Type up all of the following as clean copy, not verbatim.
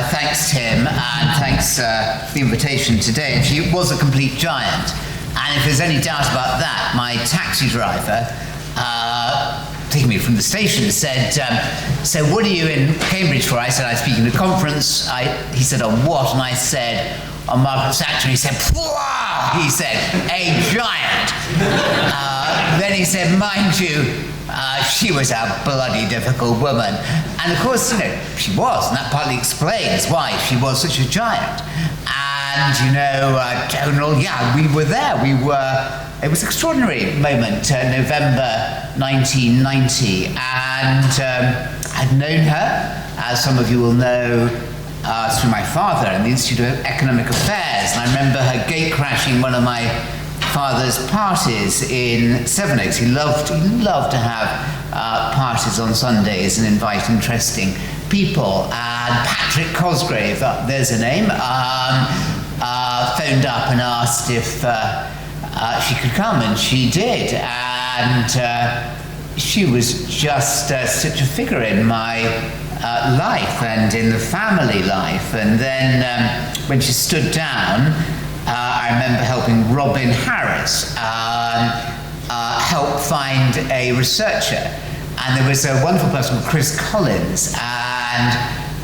Thanks, Tim, and thanks for the invitation today. And she was a complete giant. And if there's any doubt about that, my taxi driver, taking me from the station, said, so what are you in Cambridge for? I said, I'm speaking at a conference. He said, on what? And I said, on Margaret Thatcher. He said, Pwah! He said, a giant. Then he said, mind you, she was a bloody difficult woman. And of course, she was, and that partly explains why she was such a giant. And, Donald, we were there. It was an extraordinary moment, November 1990. And I'd known her, as some of you will know, through my father in the Institute of Economic Affairs. And I remember her gate crashing one of my father's parties in Sevenoaks. He loved to have parties on Sundays and invite interesting people. And Patrick Cosgrave, there's a name, phoned up and asked if she could come, and she did. And she was just such a figure in my life and in the family life. And then when she stood down, I remember helping Robin Harris help find a researcher. And there was a wonderful person called Chris Collins, and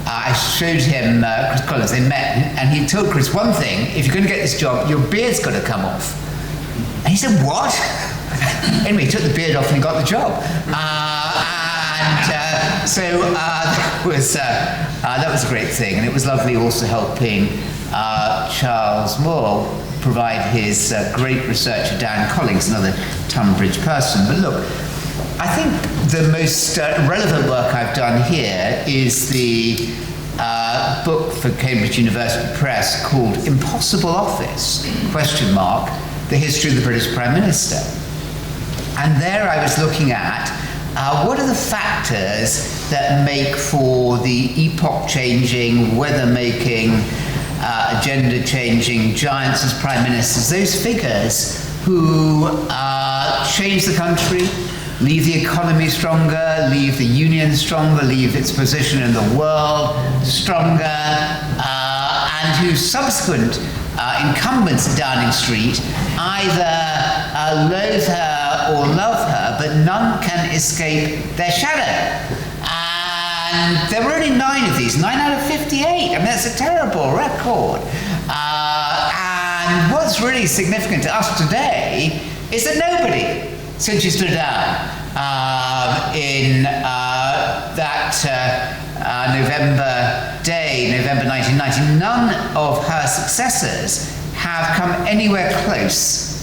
I showed him Chris Collins. They met, and he told Chris one thing: if you're going to get this job, your beard's got to come off. And he said, what? Anyway, he took the beard off and he got the job. So that was a great thing. And it was lovely also helping Charles Moore provide his great researcher, Dan Collings, another Tunbridge person. But look, I think the most relevant work I've done here is the book for Cambridge University Press called Impossible Office, ? The History of the British Prime Minister. And there I was looking at what are the factors that make for the epoch-changing, weather-making, agenda-changing giants as prime ministers, those figures who change the country, leave the economy stronger, leave the union stronger, leave its position in the world stronger, and whose subsequent incumbents at Downing Street either loathe her or love her, but none can escape their shadow. And there were only 9 of these, 9 out of 58. I mean, that's a terrible record. And what's really significant to us today is that nobody, since she stood down in that November day, November 1990, none of her successors have come anywhere close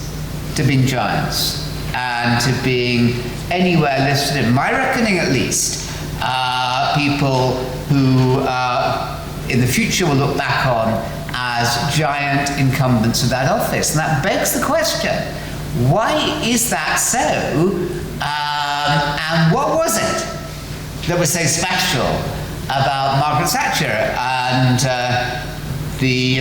to being giants and to being anywhere listed, in my reckoning at least, people who in the future will look back on as giant incumbents of that office. And that begs the question, why is that so? And what was it that was so special about Margaret Thatcher? And the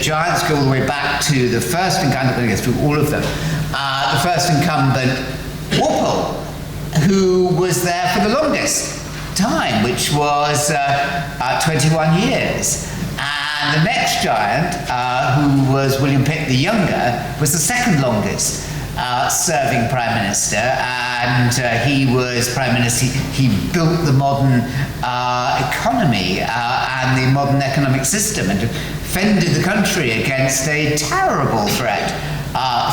giants go all the way back to the first incumbent. I'm not going to go through all of them. The first incumbent, Walpole, who was there for the longest time, which was 21 years. And the next giant, who was William Pitt the Younger, was the second longest serving Prime Minister, and he was Prime Minister. He built the modern economy and the modern economic system and defended the country against a terrible threat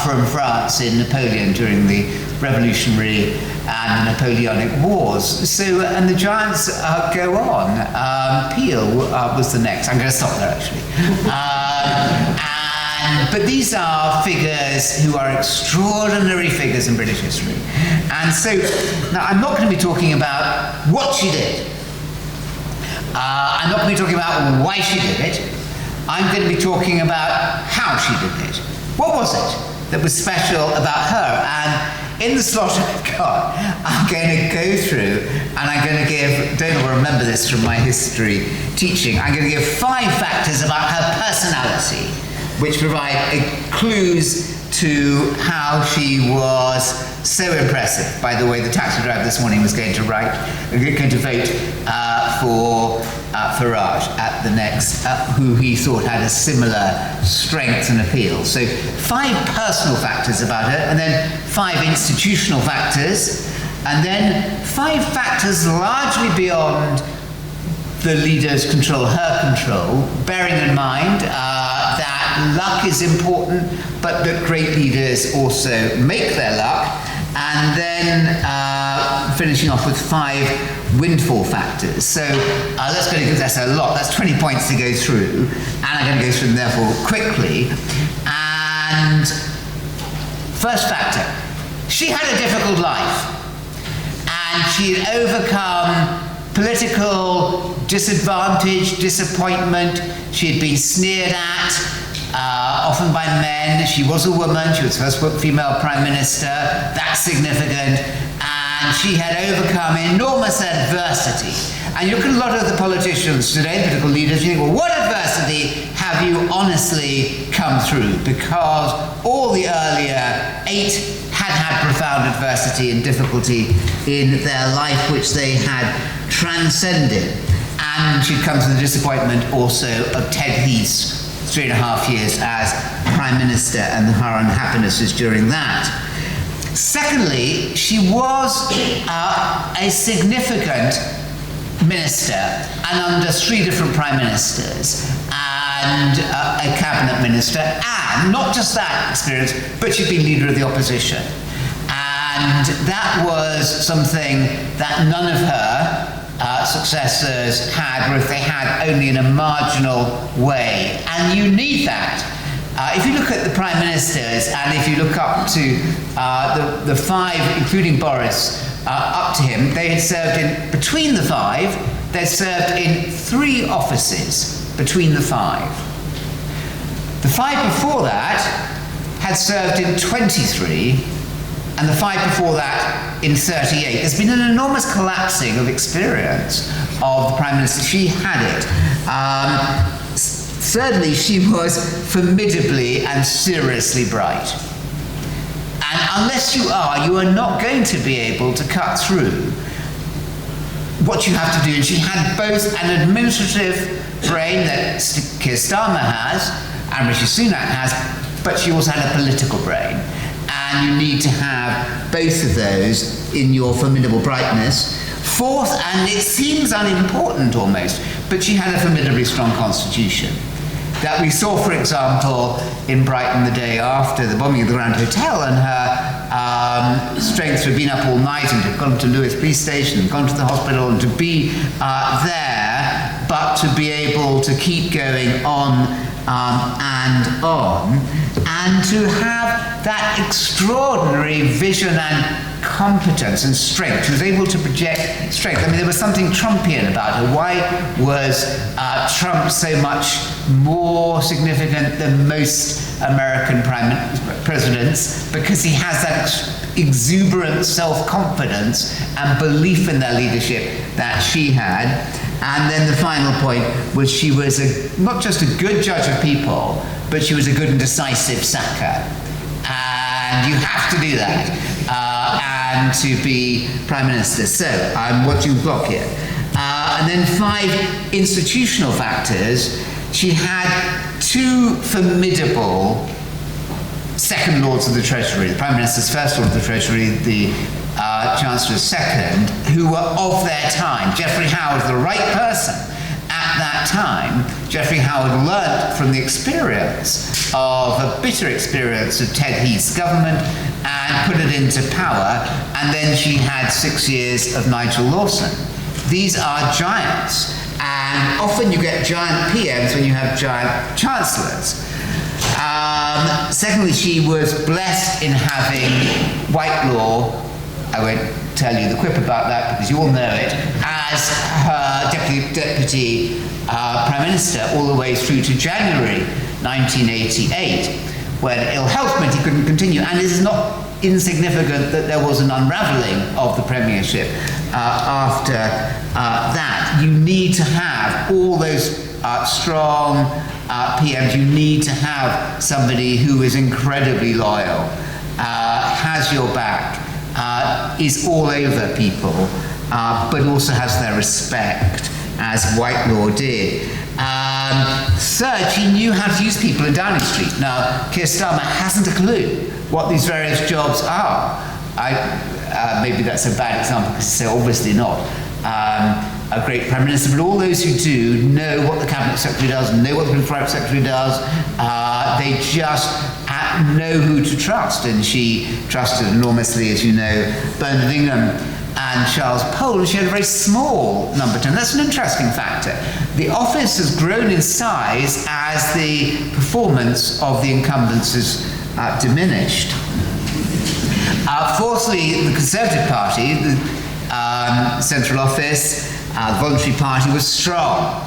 from France in Napoleon during the Revolutionary and Napoleonic Wars. So, and the giants go on. Peel was the next. I'm going to stop there, actually. But these are figures who are extraordinary figures in British history. And so, now I'm not going to be talking about what she did. I'm not going to be talking about why she did it. I'm going to be talking about how she did it. What was it that was special about her? And in the slot I've got, I'm going to go through and I'm going to give, Donald will remember this from my history teaching, I'm going to give 5 factors about her personality which provide clues to how she was so impressive. By the way, the taxi driver this morning was going to vote for Farage at the next, who he thought had a similar strength and appeal. So 5 personal factors about her, and then 5 institutional factors, and then 5 factors largely beyond the leader's control, her control, bearing in mind that luck is important, but that great leaders also make their luck, and then finishing off with 5 windfall factors. So let's go through, that's a lot, that's 20 points to go through, and I'm going to go through them therefore quickly. And first factor, she had a difficult life, and she had overcome political disadvantage, disappointment. She had been sneered at, often by men. She was a woman. She was the first female prime minister. That's significant. And she had overcome enormous adversity. And you look at a lot of the politicians today, political leaders, you think, well, what adversity have you honestly come through? Because all the earlier 8 had profound adversity and difficulty in their life, which they had transcended. And she'd come to the disappointment also of Ted Heath's 3.5 years as Prime Minister and her unhappinesses during that. Secondly, she was a significant minister, and under 3 different prime ministers, and a cabinet minister, and not just that experience, but she'd been leader of the opposition. And that was something that none of her successors had, or if they had, only in a marginal way. And you need that. If you look at the prime ministers, and if you look up to the 5, including Boris, up to him, they had served in, between the 5, they'd served in 3 offices between the 5. The 5 before that had served in 23, and the 5 before that in 38. There's been an enormous collapsing of experience of the Prime Minister. She had it. Thirdly, she was formidably and seriously bright. And unless you are not going to be able to cut through what you have to do. And she had both an administrative brain that Keir Starmer has, and Rishi Sunak has, but she also had a political brain. And you need to have both of those in your formidable brightness. Fourth, and it seems unimportant almost, but she had a formidably strong constitution. That we saw, for example, in Brighton the day after the bombing of the Grand Hotel, and her strength to have been up all night and to have gone to Lewis Police Station and gone to the hospital and to be there, but to be able to keep going on and on, and to have that extraordinary vision and competence and strength. She was able to project strength. I mean, there was something Trumpian about her. Why was Trump so much more significant than most American presidents? Because he has that exuberant self-confidence and belief in their leadership that she had. And then the final point was she was not just a good judge of people, but she was a good and decisive sacker. And you have to do that. And to be Prime Minister. So, I'm watching the clock here. And then 5 institutional factors. She had 2 formidable second Lords of the Treasury. The Prime Minister's first Lord of the Treasury, the Chancellor's second, who were of their time. Geoffrey Howard, the right person at that time. Geoffrey Howard learnt from the experience of a bitter experience of Ted Heath's government and put it into power, and then she had 6 years of Nigel Lawson. These are giants, and often you get giant PMs when you have giant chancellors. Secondly, she was blessed in having Whitelaw, I won't tell you the quip about that because you all know it, as her deputy Prime Minister all the way through to January 1988, when ill health meant he couldn't continue. And it is not insignificant that there was an unravelling of the premiership after that. You need to have all those strong PMs, you need to have somebody who is incredibly loyal, has your back, is all over people, but also has their respect, as Whitelaw did. Third, she knew how to use people in Downing Street. Now, Keir Starmer hasn't a clue what these various jobs are. Maybe that's a bad example because it's obviously not a great Prime Minister, but all those who do know what the Cabinet Secretary does, know what the Private Secretary does. They just know who to trust, and she trusted enormously, as you know, Bernard Ingham and Charles Pole. She had a very small number 10. That's an interesting factor. The office has grown in size as the performance of the incumbents has diminished. Fourthly, the Conservative Party, the central office, the voluntary party was strong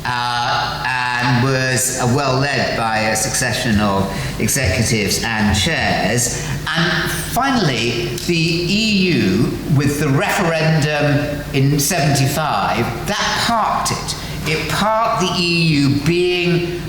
and was well led by a succession of executives and chairs. And finally, the EU, with the referendum in 75, that parked it. It parked the EU being,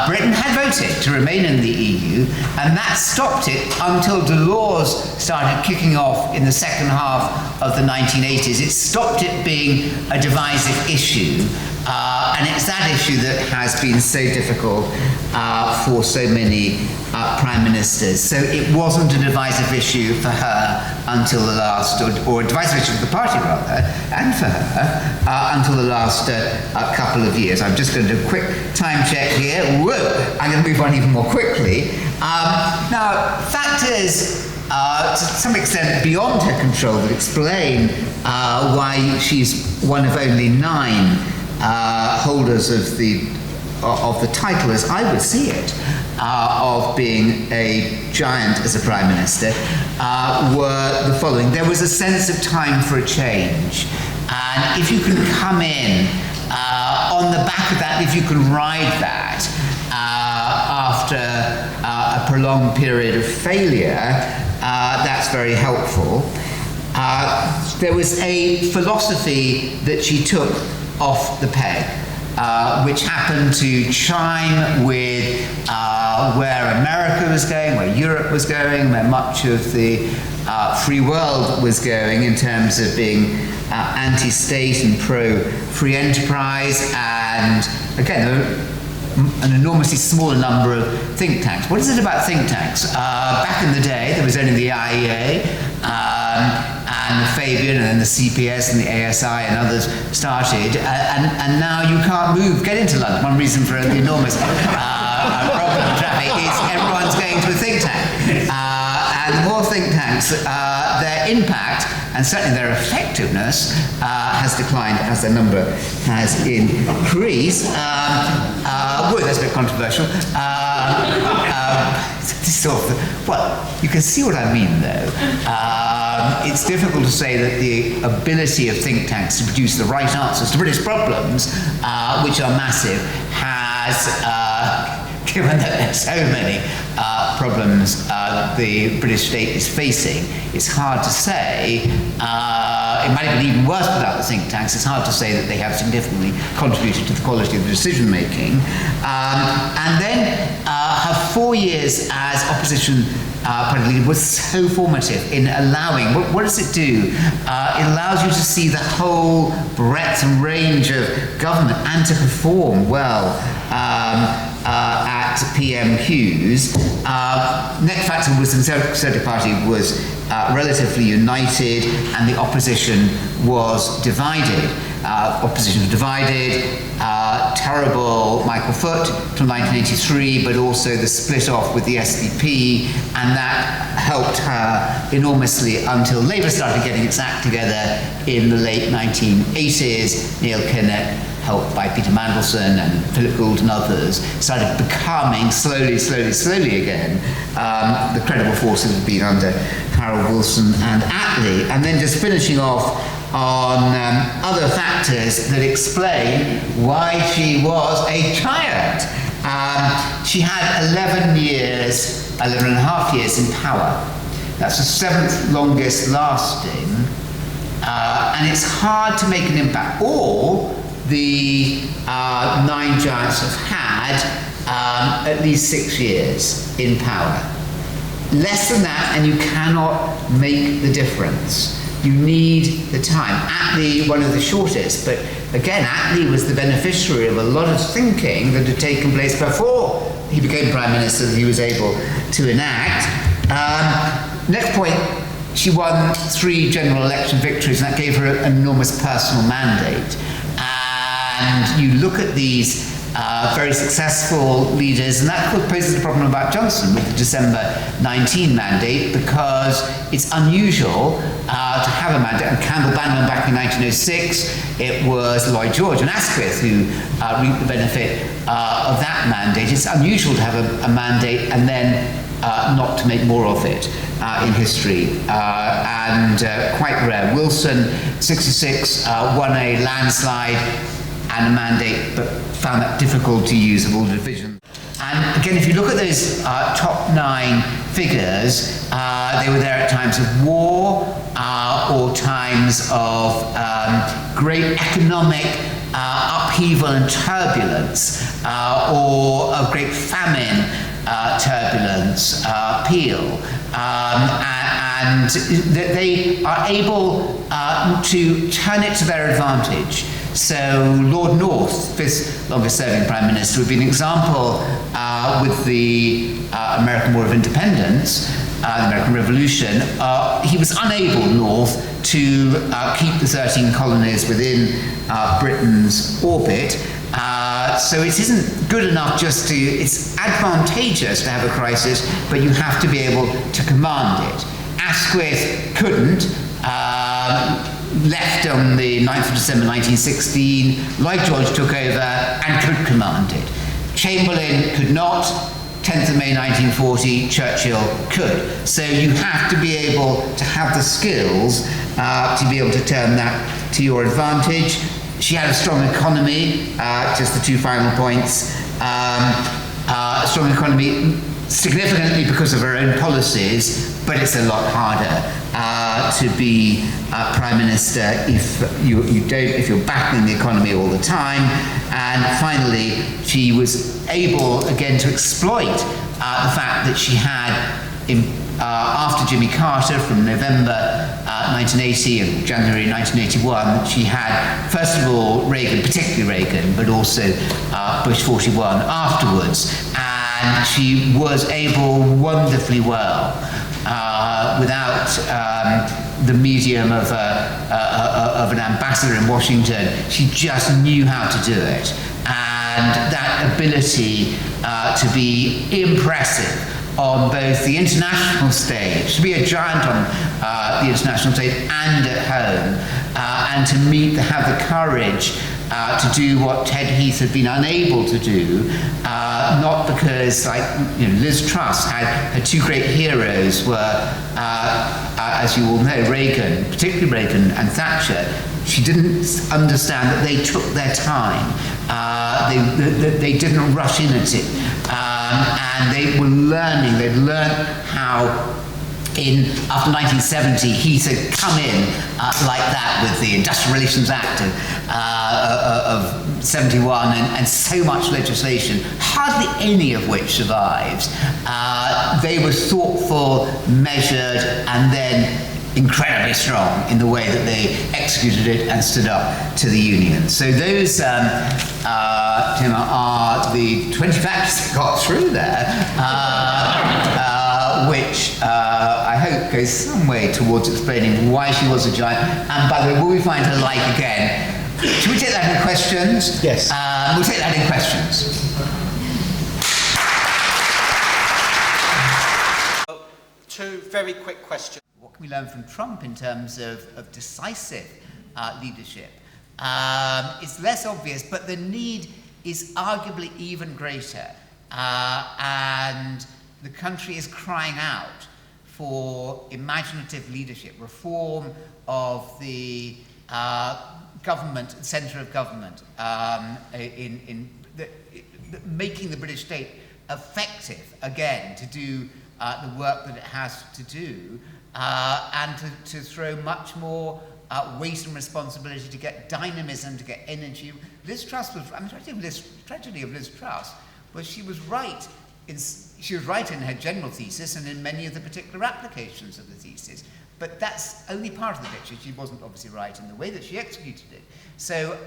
Britain had voted to remain in the EU, and that stopped it until Delors started kicking off in the second half of the 1980s. It stopped it being a divisive issue, and it's that issue that has been so difficult for so many prime ministers. So it wasn't a divisive issue for her until the last, or a divisive issue for the party rather, and for her until the last couple of years. I'm just going to do a quick time check here. Whoa! I'm going to move on even more quickly. Now, factors to some extent beyond her control that explain why she's one of only 9 holders of the title, as I would see it, of being a giant as a prime minister, were the following. There was a sense of time for a change, and if you can come in on the back of that, if you can ride that after a prolonged period of failure, that's very helpful. There was a philosophy that she took off the peg, which happened to chime with where America was going, where Europe was going, where much of the free world was going in terms of being anti-state and pro-free enterprise, and again, an enormously smaller number of think tanks. What is it about think tanks? Back in the day, there was only the IEA, and the Fabian, and then the CPS and the ASI and others started, and now you can't get into London. One reason for the enormous problem of traffic is everyone's going to a think tank. And the more think tanks, their impact and certainly their effectiveness has declined as their number has increased. That's a bit controversial. Well, you can see what I mean, though. It's difficult to say that the ability of think tanks to produce the right answers to British problems, which are massive, has, given that there are so many problems the British state is facing, it's hard to say. It might have been even worse without the think tanks. It's hard to say that they have significantly contributed to the quality of the decision making. And then her 4 years as opposition party leader was so formative in allowing, what does it do? It allows you to see the whole breadth and range of government and to perform well at PMQs. Next factor was the Conservative Party was relatively united and the opposition was divided. Terrible Michael Foot till 1983, but also the split off with the SDP, and that helped her enormously until Labour started getting its act together in the late 1980s. Neil Kinnock, helped by Peter Mandelson and Philip Gould and others, started becoming slowly again the credible forces that had been under Harold Wilson and Attlee. And then just finishing off on other factors that explain why she was a giant. She had 11 and a half years in power. That's the 7th longest lasting, and it's hard to make an impact. All the 9 giants have had at least 6 years in power. Less than that, and you cannot make the difference. You need the time. Attlee, one of the shortest, but again, Attlee was the beneficiary of a lot of thinking that had taken place before he became Prime Minister that he was able to enact. Next point, she won 3 general election victories, and that gave her an enormous personal mandate. And you look at these very successful leaders, and that poses a problem about Johnson with the December 19 mandate, because it's unusual to have a mandate. And Campbell Bannerman back in 1906, it was Lloyd George and Asquith who reaped the benefit of that mandate. It's unusual to have a mandate and then not to make more of it in history, and quite rare. Wilson, 66, won a landslide and a mandate, but found that difficult to use of all the divisions. And again, if you look at those top 9 figures, they were there at times of war or times of great economic upheaval and turbulence, or of great famine, turbulence, Peel. And they are able to turn it to their advantage. So Lord North, 5th longest serving Prime Minister, would be an example with the American War of Independence, the American Revolution. He was unable, North, to keep the 13 colonies within Britain's orbit. So it isn't good enough just to, it's advantageous to have a crisis, but you have to be able to command it. Asquith couldn't, left on the 9th of December 1916, Lloyd George took over and could command it. Chamberlain could not, 10th of May 1940, Churchill could. So you have to be able to have the skills to be able to turn that to your advantage. She had a strong economy, just the 2 final points. A strong economy significantly because of her own policies, but it's a lot harder to be Prime Minister if you're battling the economy all the time. And finally, she was able again to exploit the fact that she had, after Jimmy Carter from November 1980 and January 1981, she had first of all Reagan, particularly Reagan, but also Bush 41 afterwards, and she was able wonderfully well, without the medium of an ambassador in Washington. She just knew how to do it, and that ability to be impressive on both the international stage, to be a giant on the international stage and at home, and to have the courage to do what Ted Heath had been unable to do, not because, Liz Truss had her 2 great heroes were, as you all know, Reagan, particularly Reagan and Thatcher. She didn't understand that they took their time. They didn't rush in at it. And they were learning. They'd learned how, after 1970, Heath had come in like that with the Industrial Relations Act of 71 and so much legislation, hardly any of which survives. They were thoughtful, measured, and then incredibly strong in the way that they executed it and stood up to the Union. So those, Tim, are the 20 factors that got through there, which I hope goes some way towards explaining why she was a giant. And by the way, will we find her like again? Should we take that in questions? Yes. We'll take that in questions. 2 very quick questions. What can we learn from Trump in terms of decisive leadership? It's less obvious, but the need is arguably even greater. And the country is crying out for imaginative leadership, reform of the government, centre of government, making the British state effective again to do the work that it has to do, and to throw much more weight and responsibility to get dynamism, to get energy. Liz Truss was, the tragedy of Liz Truss Well, she was right in her general thesis and in many of the particular applications of the thesis. But that's only part of the picture. She wasn't obviously right in the way that she executed it. So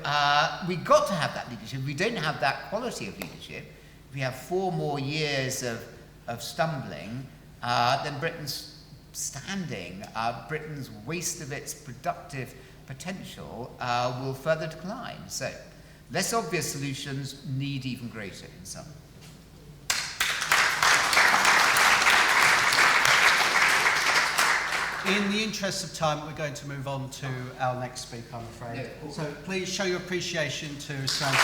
we've got to have that leadership. If we don't have that quality of leadership, if we have 4 more years of stumbling, then Britain's standing, Britain's waste of its productive potential will further decline. So less obvious solutions need even greater in some. In the interest of time, we're going to move on to our next speaker, I'm afraid. Yeah, cool. So please show your appreciation to Seldon.